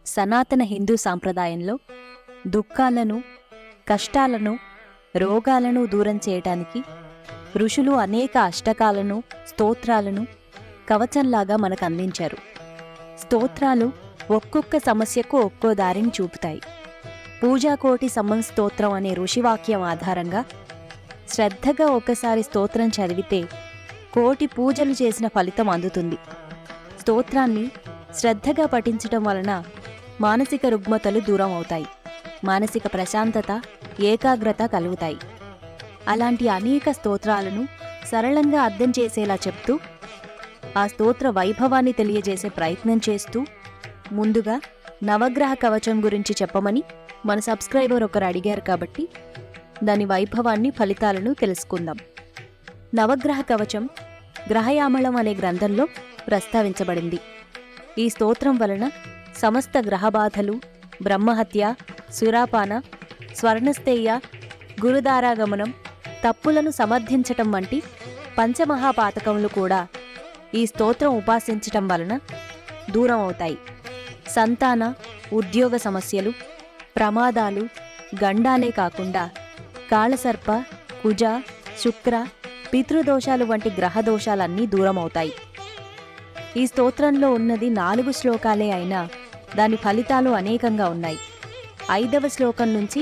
సనాతన హిందూ సాంప్రదాయంలో దుఃఖాలను, కష్టాలను, రోగాలను దూరం చేయటానికి ఋషులు అనేక అష్టకాలను, స్తోత్రాలను కవచంలాగా మనకు అందించారు. స్తోత్రాలు ఒక్కొక్క సమస్యకు ఒక్కో దారిని చూపుతాయి. పూజాకోటి సమ్మం స్తోత్రం అనే ఋషివాక్యం ఆధారంగా శ్రద్ధగా ఒకసారి స్తోత్రం చదివితే కోటి పూజలు చేసిన ఫలితం అందుతుంది. స్తోత్రాన్ని శ్రద్ధగా పఠించటం వలన మానసిక రుగ్మతలు దూరం అవుతాయి, మానసిక ప్రశాంతత, ఏకాగ్రత కలుగుతాయి. అలాంటి అనేక స్తోత్రాలను సరళంగా అర్థం చేసేలా చెప్తూ ఆ స్తోత్ర వైభవాన్ని తెలియజేసే ప్రయత్నం చేస్తూ ముందుగా నవగ్రహ కవచం గురించి చెప్పమని మన సబ్స్క్రైబర్ ఒకరు అడిగారు కాబట్టి దాని వైభవాన్ని, ఫలితాలను తెలుసుకుందాం. నవగ్రహ కవచం గ్రహయామళం అనే గ్రంథంలో ప్రస్తావించబడింది. ఈ స్తోత్రం వలన సమస్త గ్రహబాధలు, బ్రహ్మహత్య, సురాపాన, స్వర్ణస్థేయ, గురుదారాగమనం, తప్పులను సమర్థించటం వంటి పంచమహాపాతకములు కూడా ఈ స్తోత్రం ఉపాసించటం వలన దూరం అవుతాయి. సంతాన, ఉద్యోగ సమస్యలు, ప్రమాదాలు, గండాలే కాకుండా కాళసర్ప, కుజ, శుక్ర, పితృదోషాలు వంటి గ్రహదోషాలన్నీ దూరమవుతాయి. ఈ స్తోత్రంలో ఉన్నది 4 శ్లోకాలే అయినా దాని ఫలితాలు అనేకంగా ఉన్నాయి. 5వ శ్లోకం నుంచి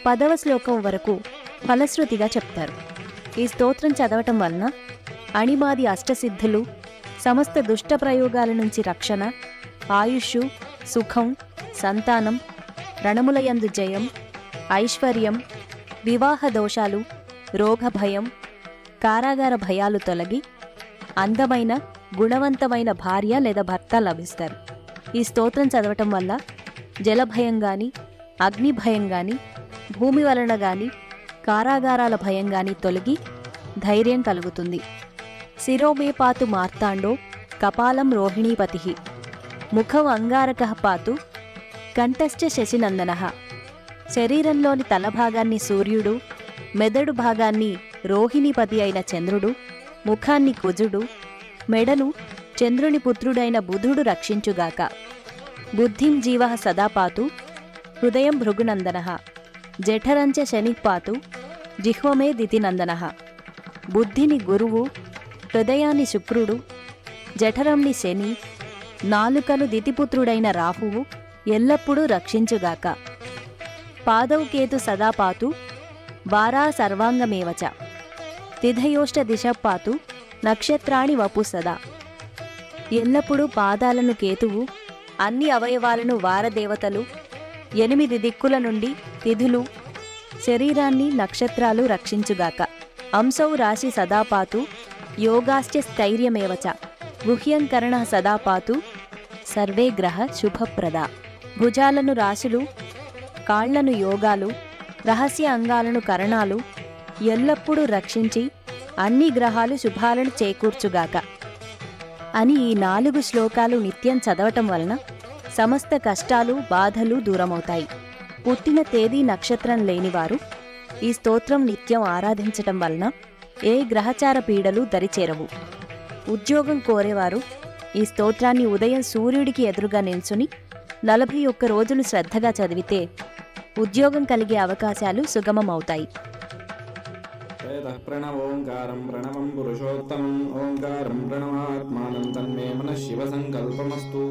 10వ శ్లోకం వరకు ఫలశ్రుతిగా చెప్తారు. ఈ స్తోత్రం చదవటం వలన అణిమాది అష్టసిద్ధులు, సమస్త దుష్ట ప్రయోగాల నుంచి రక్షణ, ఆయుష్షు, సుఖం, సంతానం, రణములయందు జయం, ఐశ్వర్యం, వివాహ దోషాలు, రోగ భయం, కారాగార భయాలు తొలగి అందమైన, గుణవంతమైన భార్య లేదా భర్త లభిస్తారు. ఈ స్తోత్రం చదవటం వల్ల జలభయం గాని, అగ్ని భయం గాని, భూమి వలన గాని, కారాగారాల భయం గాని తొలగి ధైర్యం కలుగుతుంది. శిరోమే పాతు మార్తాండో కపాలం రోహిణీపతి, ముఖం అంగారకః పాతు కంఠశ్చ శశినందనః. శరీరంలోని తలభాగాన్ని సూర్యుడు, మెదడు భాగాన్ని రోహిణీపతి అయిన చంద్రుడు, ముఖాన్ని కుజుడు, మెడను చంద్రుని పుత్రుడైన బుధుడు రక్షించుగాక. బుద్ధిం జీవః సదా పాతు హృదయం భృగునందనః. జఠరంచ శనిః పాతు జిహ్వమే దితినందనః. బుద్ధిని గురువు, హృదయాన్ని శుక్రుడు, జఠరంని శని, నాలుకను దితిపుత్రుడైన రాహువు ఎల్లప్పుడూ రక్షించుగాక. పాదౌ కేతు సదా పాతు వారా సర్వాంగమేవచ. తిథయోష్ట దిశ పాతు నక్షత్రాణి వపు సదా. ఎల్లప్పుడూ పాదాలను కేతువు, అన్ని అవయవాలను వారదేవతలు, 8 దిక్కుల నుండి తిథులు, శరీరాన్ని నక్షత్రాలు రక్షించుగాక. అంశౌ రాశి సదా పాతు యోగాశ్చ స్థైర్యమేవచ. గుహ్యంకరణ సదా పాతు సర్వే గ్రహ శుభప్రద. భుజాలను రాశులు, కాళ్లను యోగాలు, రహస్య అంగాలను కరణాలు ఎల్లప్పుడూ రక్షించి అన్ని గ్రహాలు శుభాలను చేకూర్చుగాక అని ఈ 4 శ్లోకాలు నిత్యం చదవటం వలన సమస్త కష్టాలు, బాధలు దూరమవుతాయి. పుట్టిన తేదీ, నక్షత్రం లేనివారు ఈ స్తోత్రం నిత్యం ఆరాధించటం వలన ఏ గ్రహచార పీడలు దరిచేరవు. ఉద్యోగం కోరేవారు ఈ స్తోత్రాన్ని ఉదయం సూర్యుడికి ఎదురుగా నిల్చుని 41 రోజులు శ్రద్ధగా చదివితే ఉద్యోగం కలిగే అవకాశాలు సుగమమవుతాయి. ప్రణవోంకారం ప్రణవం పురుషోత్తమం ఓంకారం ప్రణవాత్మానం తన్మే మనః శివ సంకల్పమస్తు.